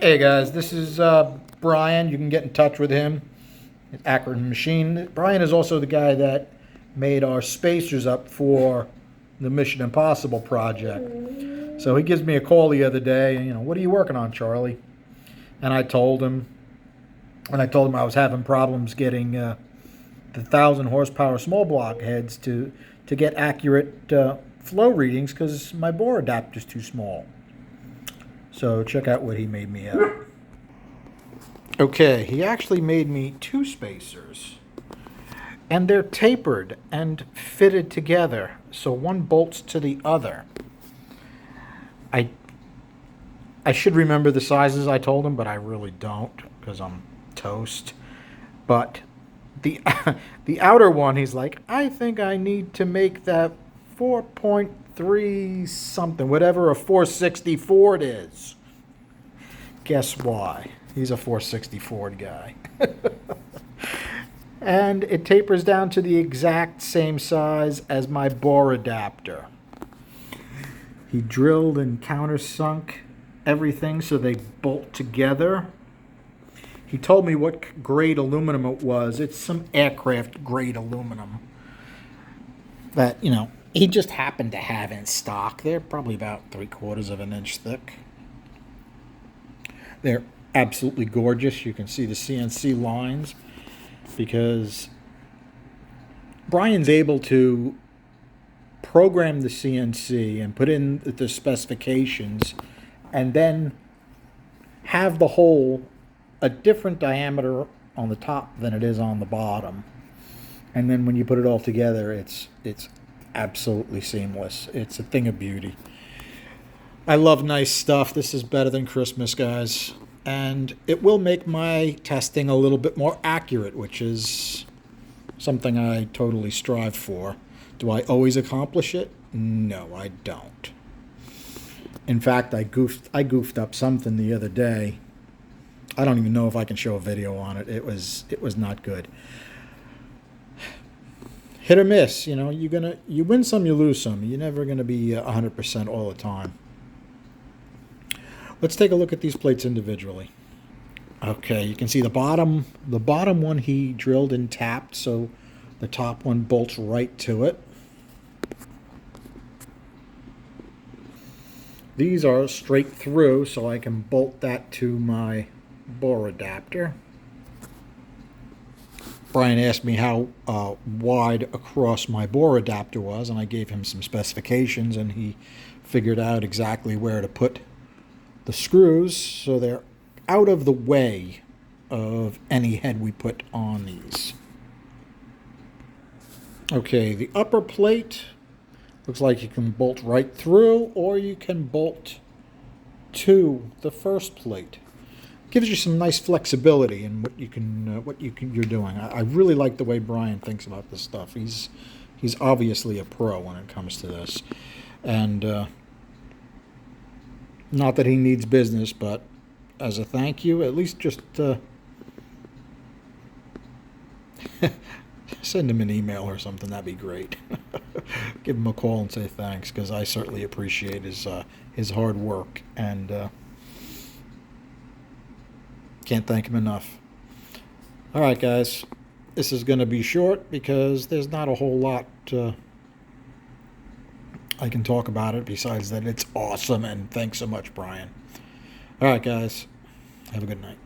Hey guys, this is Brian. You can get in touch with him at Akron Machine. Brian is also the guy that made our spacers up for the Mission Impossible project. So he gives me a call the other day, and what are you working on, Charlie? And I told him, I was having problems getting the 1,000 horsepower small block heads to get accurate flow readings because my bore adapter's too small. So check out what he made me up. Okay, he actually made me two spacers. And they're tapered and fitted together, so one bolts to the other. I I should remember the sizes I told him, but I really don't because I'm toast. But the the outer one, he's like, I think I need to make that 4.3 something, whatever a 460 Ford is. Guess why? He's a 460 Ford guy. And it tapers down to the exact same size as my bore adapter. He drilled and countersunk everything so they bolt together. He told me what grade aluminum it was. It's some aircraft grade aluminum that, he just happened to have in stock. They're probably about 3/4 of an inch thick. They're absolutely gorgeous. You can see the CNC lines because Brian's able to program the CNC and put in the specifications and then have the hole a different diameter on the top than it is on the bottom. And then when you put it all together, it's absolutely seamless. It's a thing of beauty. I love nice stuff. This is better than Christmas, guys. And it will make my testing a little bit more accurate, which is something I totally strive for. Do I always accomplish it? No, I don't. In fact, I goofed up something the other day. I don't even know if I can show a video on it. It was not good. Hit or miss, you win some, you lose some. You're never gonna be 100% all the time. Let's take a look at these plates individually. Okay, you can see the bottom one he drilled and tapped, so the top one bolts right to it. These are straight through, so I can bolt that to my bore adapter. Brian asked me how wide across my bore adapter was, and I gave him some specifications, and he figured out exactly where to put the screws so they're out of the way of any head we put on these. Okay, the upper plate looks like you can bolt right through, or you can bolt to the first plate. Gives you some nice flexibility in you're doing. I really like the way Brian thinks about this stuff. He's obviously a pro when it comes to this, and not that he needs business, but as a thank you, at least just send him an email or something. That'd be great. Give him a call and say thanks, because I certainly appreciate his hard work, and can't thank him enough. All right, guys, this is going to be short because there's not a whole lot I can talk about it besides that it's awesome, and thanks so much, Brian. All right, guys, have a good night.